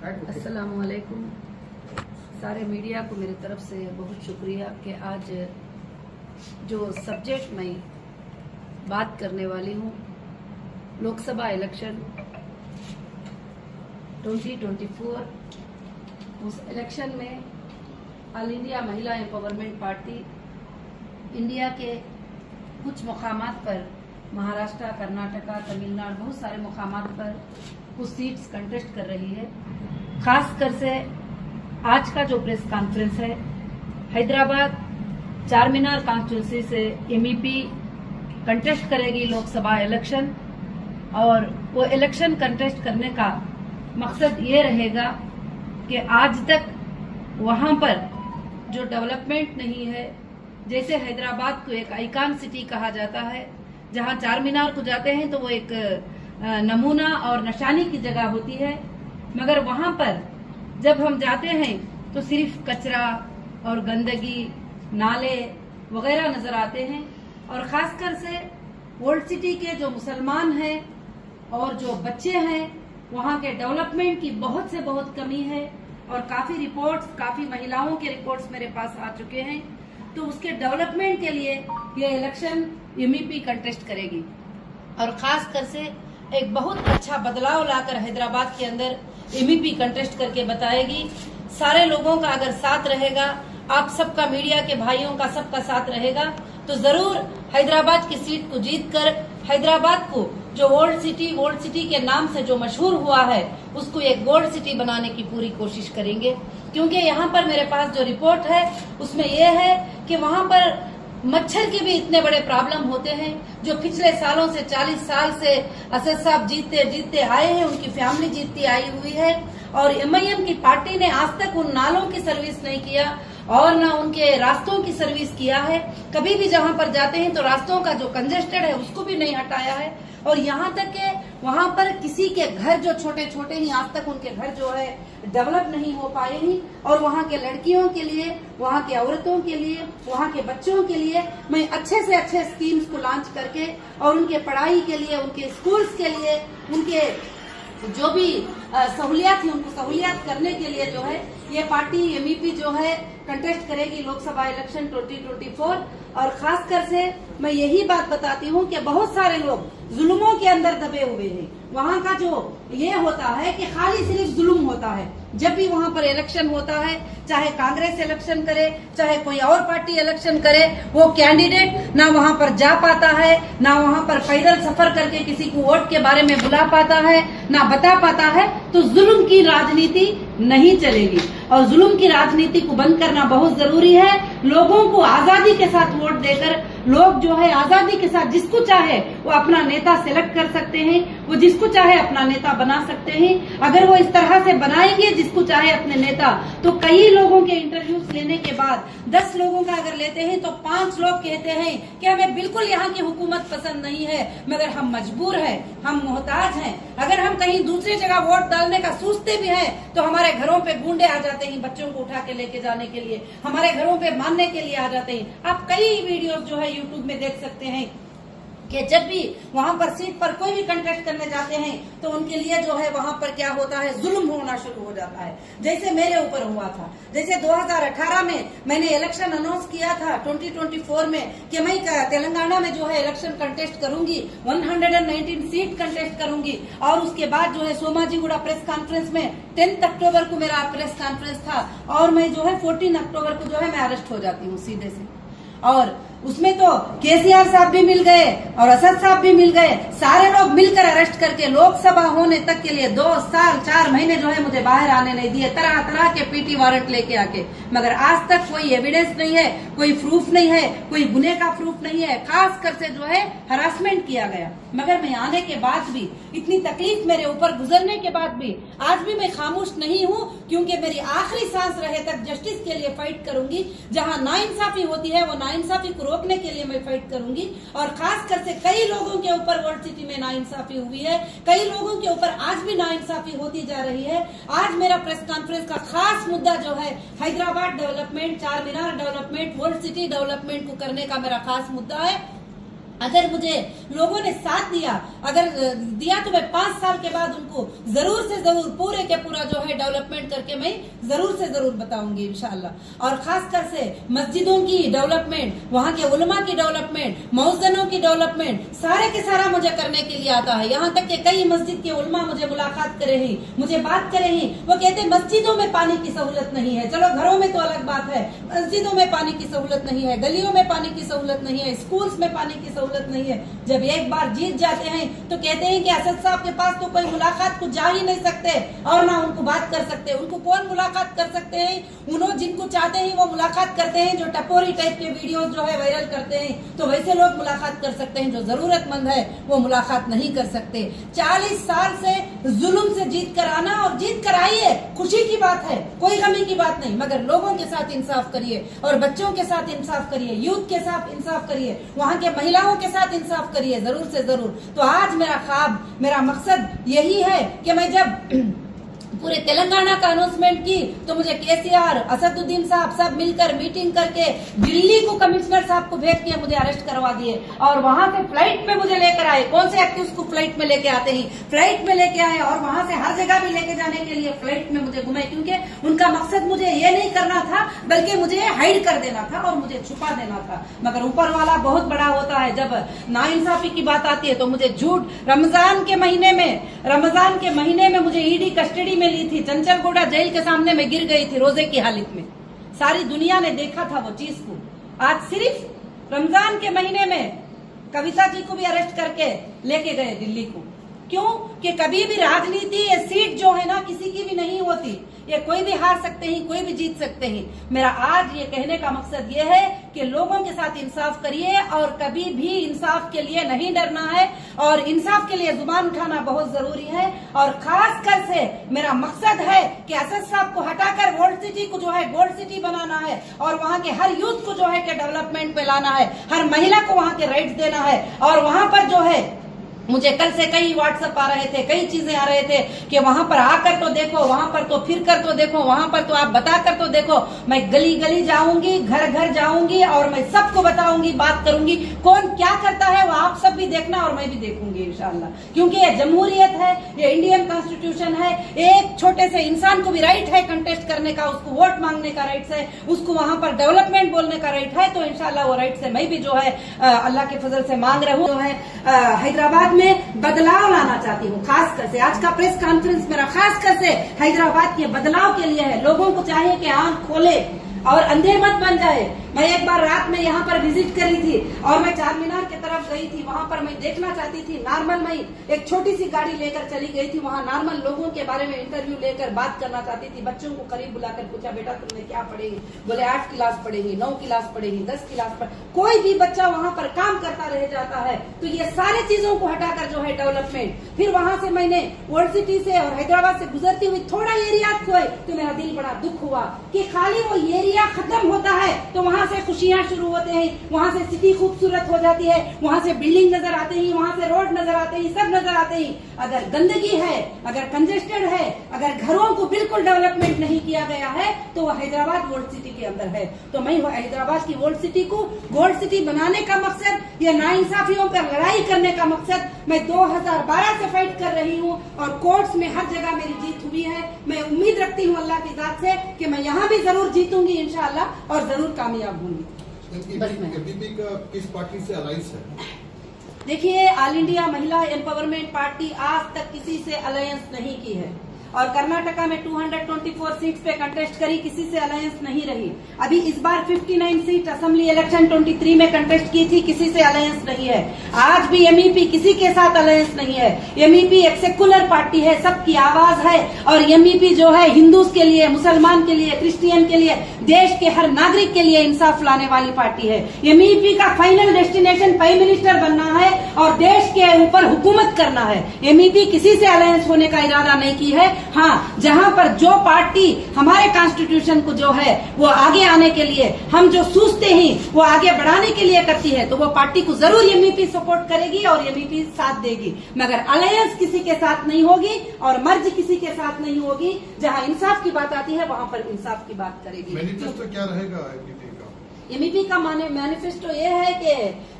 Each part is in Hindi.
अस्सलामु अलैकुम। सारे मीडिया को मेरी तरफ से बहुत शुक्रिया कि आज जो सब्जेक्ट मैं बात करने वाली हूँ, लोकसभा इलेक्शन 2024, उस इलेक्शन में ऑल इंडिया महिला एम्पावरमेंट पार्टी इंडिया के कुछ मुकामात पर, महाराष्ट्र, कर्नाटका, तमिलनाडु, बहुत सारे मुकामात पर कुछ सीट्स कंटेस्ट कर रही है। खासकर से आज का जो प्रेस कॉन्फ्रेंस है, हैदराबाद चार मीनार कॉन्स्टिट्यूंसी से एमईपी कंटेस्ट करेगी लोकसभा इलेक्शन, और वो इलेक्शन कंटेस्ट करने का मकसद ये रहेगा कि आज तक वहां पर जो डेवलपमेंट नहीं है, जैसे हैदराबाद को एक आइकॉन सिटी कहा जाता है, जहां चार मीनार को जाते हैं तो वो एक नमूना और निशानी की जगह होती है, मगर वहां पर जब हम जाते हैं तो सिर्फ कचरा और गंदगी, नाले वगैरह नजर आते हैं। और खासकर से ओल्ड सिटी के जो मुसलमान हैं और जो बच्चे हैं, वहां के डेवलपमेंट की बहुत से बहुत कमी है। और काफी रिपोर्ट्स, काफी महिलाओं के रिपोर्ट्स मेरे पास आ चुके हैं, तो उसके डेवलपमेंट के लिए ये इलेक्शन एमईपी कंटेस्ट करेगी और खासकर से एक बहुत अच्छा बदलाव लाकर हैदराबाद के अंदर एमईपी कंटेस्ट करके बताएगी। सारे लोगों का अगर साथ रहेगा, आप सबका, मीडिया के भाइयों का, सबका साथ रहेगा, तो जरूर हैदराबाद की सीट को जीतकर हैदराबाद को जो ओल्ड सिटी के नाम से जो मशहूर हुआ है, उसको एक गोल्ड सिटी बनाने की पूरी कोशिश करेंगे। क्योंकि यहाँ पर मेरे पास जो रिपोर्ट है उसमें यह है कि वहाँ पर मच्छर के भी इतने बड़े प्रॉब्लम होते हैं, जो पिछले सालों से 40 साल से असद साहब जीतते आए हैं, उनकी फैमिली जीतती आई हुई है, और एमआईएम की पार्टी ने आज तक उन नालों की सर्विस नहीं किया और न उनके रास्तों की सर्विस किया है। कभी भी जहां पर जाते हैं तो रास्तों का जो कंजेस्टेड है उसको भी नहीं हटाया है। और यहाँ तक के वहां पर किसी के घर जो छोटे छोटे ही, आज तक उनके घर जो है डेवलप नहीं हो पाए ही। और वहाँ के लड़कियों के लिए, वहाँ के औरतों के लिए, वहाँ के बच्चों के लिए मैं अच्छे से अच्छे स्कीम्स को लॉन्च करके और उनके पढ़ाई के लिए, उनके स्कूल्स के लिए, उनके जो भी सहूलियात है उनको सहूलियात करने के लिए जो है ये पार्टी एमईपी जो है कंटेस्ट करेगी लोकसभा इलेक्शन 2024। और खासकर से मैं यही बात बताती हूँ कि बहुत सारे लोग जुल्मों के अंदर दबे हुए हैं। वहाँ का जो ये होता है कि खाली सिर्फ जुल्म होता है। जब भी वहाँ पर इलेक्शन होता है, चाहे कांग्रेस इलेक्शन करे, चाहे कोई और पार्टी इलेक्शन करे, वो कैंडिडेट ना वहाँ पर जा पाता है, ना वहाँ पर पैदल सफर करके किसी को वोट के बारे में बुला पाता है, ना बता पाता है। तो जुल्म की राजनीति नहीं चलेगी और जुल्म की राजनीति को बंद करना बहुत जरूरी है। लोगों को आजादी के साथ वोट देकर, लोग जो है आजादी के साथ जिसको चाहे वो अपना नेता सिलेक्ट कर सकते हैं, वो जिसको चाहे अपना नेता बना सकते हैं। अगर वो इस तरह से बनाएंगे जिसको चाहे अपने नेता, तो कई लोगों के इंटरव्यूज लेने के बाद 10 लोगों का अगर लेते हैं तो 5 लोग कहते हैं कि हमें बिल्कुल यहाँ की हुकूमत पसंद नहीं है, मगर हम मजबूर हैं, हम मोहताज हैं। अगर हम कहीं दूसरी जगह वोट डालने का सोचते भी हैं तो हमारे घरों पे गुंडे आ जाते हैं, बच्चों को उठा के लेके जाने के लिए, हमारे घरों पे मारने के लिए आ जाते हैं। आप कई वीडियोस जो है यूट्यूब में देख सकते हैं कि जब भी वहां पर सीट पर कोई भी कंटेस्ट करने जाते हैं तो उनके लिए जो है वहां पर क्या होता है, जुल्म होना शुरू हो जाता है। जैसे मेरे ऊपर हुआ था, जैसे 2018 में मैंने इलेक्शन अनाउंस किया था 2024 में कि मैं तेलंगाना में जो है इलेक्शन कंटेस्ट करूंगी, 119 सीट कंटेस्ट करूंगी। और उसके बाद जो है सोमाजीगुड़ा प्रेस कॉन्फ्रेंस में 10 अक्टूबर को मेरा प्रेस कॉन्फ्रेंस था और मैं जो है 14 अक्टूबर को जो है मैं अरेस्ट हो जाती हूँ सीधे से। और उसमें तो केसीआर साहब भी मिल गए और असद साहब भी मिल गए, सारे लोग मिलकर अरेस्ट करके लोकसभा होने तक के लिए 2 साल 4 महीने जो है मुझे बाहर आने नहीं दिए, तरह तरह के पीटी वारंट लेके आके। मगर आज तक कोई एविडेंस नहीं है, कोई प्रूफ नहीं है, कोई गुने का प्रूफ नहीं है। खासकर से जो है हरासमेंट किया गया। मगर मैं आने के बाद भी, इतनी तकलीफ मेरे ऊपर गुजरने के बाद भी आज भी मैं खामोश नहीं हूँ, क्योंकि मेरी आखिरी सांस रहे तक जस्टिस के लिए फाइट करूंगी। जहाँ नाइंसाफी होती है वो नाइंसाफी को रोकने के लिए मैं फाइट करूंगी। और खासकर से कई लोगों के ऊपर वर्ल्ड सिटी में नाइंसाफी हुई है, कई लोगों के ऊपर आज भी नाइंसाफी होती जा रही है। आज मेरा प्रेस कॉन्फ्रेंस का खास मुद्दा जो है हैदराबाद डेवलपमेंट, चार मीनार डेवलपमेंट, वर्ल्ड सिटी डेवलपमेंट को करने का मेरा खास मुद्दा है। अगर मुझे लोगों ने साथ दिया, अगर दिया तो मैं 5 साल के बाद उनको जरूर से जरूर पूरे के पूरा जो है डेवलपमेंट करके मैं जरूर से जरूर बताऊंगी इंशाल्लाह। और खासकर से मस्जिदों की डेवलपमेंट, वहाँ के उलमा की डेवलपमेंट, मौजनों की डेवलपमेंट, सारे के सारा मुझे करने के लिए आता है। यहाँ तक कि कई मस्जिद के उलमा मुझे मुलाकात करे ही, मुझे बात करे ही, वो कहते मस्जिदों में पानी की सहूलत नहीं है। चलो घरों में तो अलग बात है, मस्जिदों में पानी की सहूलत नहीं है, गलियों में पानी की सहूलत नहीं है, स्कूल्स में पानी की सहूलत नहीं है। जब एक बार जीत जाते हैं तो कहते हैं कि असद साहब के पास तो कोई मुलाकात को जा ही नहीं सकते और ना उनको बात कर सकते। उनको कौन मुलाकात कर सकते हैं? उन्होंने जिनको चाहते हैं वो मुलाकात करते हैं, जो टपोरी टाइप के वीडियोस जो है वायरल करते हैं, तो वैसे लोग मुलाकात कर सकते हैं। जो जरूरतमंद है वो मुलाकात नहीं कर सकते। 40 साल से जुल्म से जीत कर आना, और जीत कर आइए, खुशी की बात है, कोई गमी की बात नहीं, मगर लोगों के साथ इंसाफ करिए और बच्चों के साथ इंसाफ करिए, यूथ के साथ इंसाफ करिए, वहाँ के महिलाओं के साथ इंसाफ करिए जरूर से जरूर। तो आज मेरा ख्वाब, मेरा मकसद यही है कि मैं जब पूरे तेलंगाना का अनाउंसमेंट की तो मुझे केसीआर, असदुद्दीन साहब सब मिलकर मीटिंग करके दिल्ली को कमिश्नर साहब को भेज के मुझे अरेस्ट करवा दिए और वहां से फ्लाइट में मुझे लेकर आए। कौन से एक्टिविस्ट को फ्लाइट में लेके आते ही फ्लाइट में लेके आए और वहां से हर जगह भी लेके जाने के लिए फ्लाइट में मुझे घुमाए, क्योंकि उनका मकसद मुझे ये नहीं करना था बल्कि मुझे हाइड कर देना था और मुझे छुपा देना था। मगर ऊपर वाला बहुत बड़ा होता है। जब नाइंसाफी की बात आती है तो मुझे झूठ, रमजान के महीने में मुझे ईडी कस्टडी में ली थी, चंचलगौड़ा जेल के सामने मैं गिर गई थी रोजे की हालत में। सारी दुनिया ने देखा था वो चीज को। आज सिर्फ रमजान के महीने में कविता जी को भी अरेस्ट करके लेके गए दिल्ली को। क्यों? कि कभी भी राजनीति, ये सीट जो है ना किसी की भी नहीं होती, ये कोई भी हार सकते हैं, कोई भी जीत सकते हैं। मेरा आज ये कहने का मकसद ये है कि लोगों के साथ इंसाफ करिए और कभी भी इंसाफ के लिए नहीं डरना है और इंसाफ के लिए जुबान उठाना बहुत जरूरी है। और खासकर से मेरा मकसद है कि असद साहब को हटाकर वर्ल्ड सिटी को जो है गोल्ड सिटी बनाना है और वहाँ के हर यूथ को जो है कि डेवलपमेंट में लाना है, हर महिला को वहाँ के राइट्स देना है। और वहाँ पर जो है मुझे कल से कई व्हाट्सएप आ रहे थे, कई चीजें आ रहे थे कि वहां पर आकर तो देखो, वहां पर तो फिर कर तो देखो, वहां पर तो आप बता कर तो देखो। मैं गली गली जाऊंगी, घर घर जाऊंगी और मैं सबको बताऊंगी, बात करूंगी, कौन क्या करता है वो आप सब भी देखना और मैं भी देखूंगी इंशाल्लाह। क्योंकि ये जमहूरियत है, ये इंडियन कॉन्स्टिट्यूशन है। एक छोटे से इंसान को भी राइट है कंटेस्ट करने का, उसको वोट मांगने का राइट है, उसको वहां पर डेवलपमेंट बोलने का राइट है। तो इंशाल्लाह वो राइट से मैं भी जो है अल्लाह के फजल से मांग रही हूँ। जो है हैदराबाद में बदलाव लाना चाहती हूँ। खासकर से आज का प्रेस कॉन्फ्रेंस मेरा खासकर से हैदराबाद के बदलाव के लिए है। लोगों को चाहिए कि आंख खोले और अंधे मत बन जाए। मैं एक बार रात में यहाँ पर विजिट करी थी और मैं चार मीनार की तरफ गई थी। वहाँ पर मैं देखना चाहती थी नॉर्मल, मैं एक छोटी सी गाड़ी लेकर चली गई थी। वहाँ नॉर्मल लोगों के बारे में इंटरव्यू लेकर बात करना चाहती थी। बच्चों को करीब बुलाकर पूछा, बेटा तुमने क्या पढ़ेगी? बोले 8 क्लास पढ़ेगी, 9 क्लास पढ़ेगी, 10 क्लास पढ़। कोई भी बच्चा वहाँ पर काम करता रह जाता है। तो ये सारे चीजों को हटाकर जो है डेवलपमेंट। फिर वहाँ से मैंने वर्ल्ड सिटी से और हैदराबाद से गुजरती हुई थोड़ा एरिया खोए तो मेरा दिल बड़ा दुख हुआ कि खाली वो एरिया खत्म होता है तो वहाँ से खुशियाँ शुरू होते हैं, वहाँ से सिटी खूबसूरत हो जाती है, वहाँ से बिल्डिंग नजर आते हैं, वहाँ से रोड नजर आते हैं, सब नजर आते हैं। अगर गंदगी है, अगर कंजेस्टेड है, अगर घरों को बिल्कुल डेवलपमेंट नहीं किया गया है तो वो हैदराबाद गोल्ड सिटी के अंदर है। तो मैं हैदराबाद की गोल्ड सिटी को गोल्ड सिटी बनाने का मकसद, ये नाइंसाफियों पर लड़ाई करने का मकसद मैं 2012 से फाइट कर रही हूँ और कोर्ट्स में हर जगह मेरी जीत हुई है। मैं उम्मीद रखती हूँ अल्लाह की जात से कि मैं यहाँ भी जरूर जीतूंगी इंशाअल्लाह और जरूर कामयाब होंगी। एबीपी का किस पार्टी से अलायंस है? देखिए, ऑल इंडिया महिला एम्पावरमेंट पार्टी आज तक किसी से अलायंस नहीं की है और कर्नाटका में 224 सीट्स पे कंटेस्ट करी, किसी से अलायंस नहीं रही। अभी इस बार 59 सीट असेंबली इलेक्शन 23 में कंटेस्ट की थी, किसी से अलायंस नहीं है। आज भी एमईपी किसी के साथ अलायंस नहीं है। एमईपी एक सेकुलर पार्टी है, सबकी आवाज है और एमईपी जो है हिंदूज के लिए, मुसलमान के लिए, क्रिश्चियन के लिए, देश के हर नागरिक के लिए इंसाफ लाने वाली पार्टी है। एमईपी का फाइनल डेस्टिनेशन प्राइम मिनिस्टर बनना है और देश के ऊपर हुकूमत करना है। एमईपी किसी से अलायंस होने का इरादा नहीं की है। हाँ, जहाँ पर जो पार्टी हमारे कॉन्स्टिट्यूशन को जो है वो आगे आने के लिए, हम जो सोचते हैं वो आगे बढ़ाने के लिए करती है, तो वो पार्टी को जरूर एमईपी सपोर्ट करेगी और एमईपी साथ देगी। मगर अलायंस किसी के साथ नहीं होगी और मर्ज किसी के साथ नहीं होगी। जहाँ इंसाफ की बात आती है वहाँ पर इंसाफ की बात करेगी। मैनिफेस्टो क्या रहेगा एमईपी का? एमईपी का मैनिफेस्टो ये है कि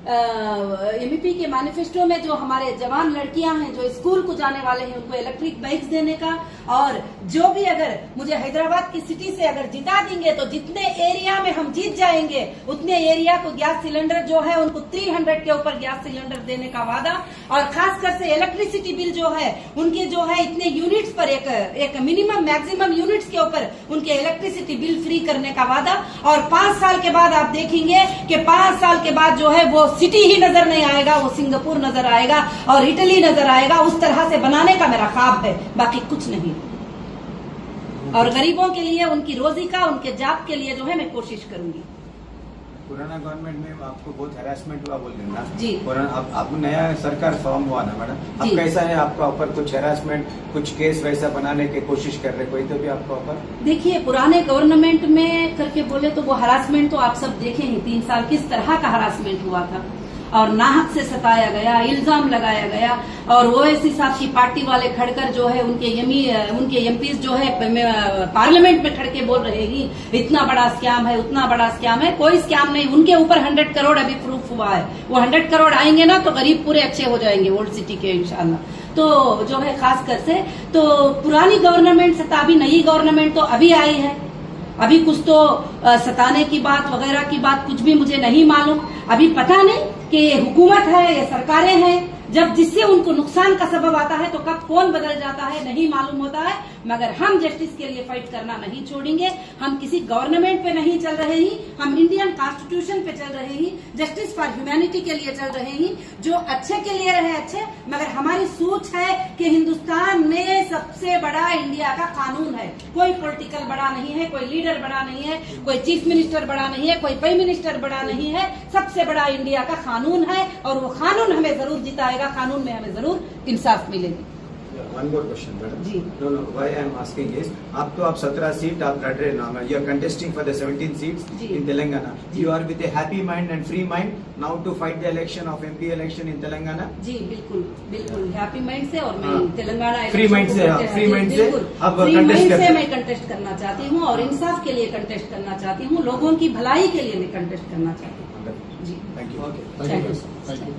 एमईपी के मैनिफेस्टो में जो हमारे जवान लड़कियां हैं जो स्कूल को जाने वाले हैं उनको इलेक्ट्रिक बाइक्स देने का, और जो भी अगर मुझे हैदराबाद की सिटी से अगर जिता देंगे तो जितने एरिया में हम जीत जाएंगे उतने एरिया को गैस सिलेंडर जो है उनको 300 के ऊपर गैस सिलेंडर देने का वादा, और खासकर से इलेक्ट्रिसिटी बिल जो है उनके जो है इतने यूनिट्स पर एक मिनिमम मैक्सिमम यूनिट्स के ऊपर उनके इलेक्ट्रिसिटी बिल फ्री करने का वादा। और 5 साल के बाद आप देखेंगे कि 5 साल के बाद जो है वो सिटी ही नजर नहीं आएगा, वो सिंगापुर नजर आएगा और इटली नजर आएगा। उस तरह से बनाने का मेरा ख्वाब है, बाकी कुछ नहीं। और गरीबों के लिए उनकी रोजी का, उनके जाप के लिए जो है मैं कोशिश करूंगी। पुराना गवर्नमेंट में आपको बहुत हैरेसमेंट हुआ बोल रहे हैं ना जी। पुराना अब नया सरकार फॉर्म हुआ ना मैडम, अब जी। कैसा है आपका ऊपर कुछ हैरेसमेंट, कुछ केस वैसा बनाने की कोशिश कर रहे कोई तो भी आपका ऊपर? देखिए, पुराने गवर्नमेंट में करके बोले तो वो हरासमेंट तो आप सब देखे हैं, 3 साल किस तरह का हरासमेंट हुआ था और नाहक से सताया गया, इल्जाम लगाया गया। और ओवैसी साहब की पार्टी वाले खड़कर जो है उनके एमपीज जो है पार्लियामेंट में खड़के बोल रहे हैं इतना बड़ा स्कैम है, उतना बड़ा स्कैम है। कोई स्कैम नहीं, उनके ऊपर 100 करोड़ अभी प्रूफ हुआ है। वो 100 करोड़ आएंगे ना तो गरीब पूरे अच्छे हो जाएंगे ओल्ड सिटी के इंशाल्लाह। तो जो है खासकर से तो पुरानी गवर्नमेंट से अभी नई गवर्नमेंट तो अभी आई है, अभी कुछ तो सताने की बात वगैरह की बात कुछ भी मुझे नहीं मालूम। अभी पता नहीं कि ये हुकूमत है या सरकारें हैं, जब जिससे उनको नुकसान का सबब आता है तो कब कौन बदल जाता है नहीं मालूम होता है। मगर हम जस्टिस के लिए फाइट करना नहीं छोड़ेंगे। हम किसी गवर्नमेंट पे नहीं चल रहे हैं, हम इंडियन कॉन्स्टिट्यूशन पे चल रहे हैं, जस्टिस फॉर ह्यूमैनिटी के लिए चल रहे हैं। जो अच्छे के लिए रहे अच्छे, मगर हमारी सोच है कि हिंदुस्तान में सबसे बड़ा इंडिया का कानून है। कोई पॉलिटिकल बड़ा नहीं है, कोई लीडर बड़ा नहीं है, कोई चीफ मिनिस्टर बड़ा नहीं है, कोई प्राइम मिनिस्टर बड़ा नहीं है। सबसे बड़ा इंडिया का कानून है और वो कानून हमें जरूर जिताएगा, कानून में हमें जरूर इंसाफ मिलेगी। One more question madam. जी। No why I am asking is आप 17 सीट आप लड़ रहे ना, you are contesting for the 17 seats जी। इन तेलंगाना। जी। You are with a happy mind and free mind now to fight the election of MP election in Telangana? जी बिल्कुल बिल्कुल, हैप्पी माइंड से। और मैं हाँ। तेलंगाना फ्री माइंड से, फ्री माइंड से अब फ्री contest माइंड करते से हैं। मैं कंटेस्ट करना चाहती हूँ और इंसाफ के लिए कंटेस्ट करना चाहती हूँ, लोगों की भलाई के लिए मैं कंटेस्ट करना चाहती हूँ। जी thank you. Thank you. Thank you.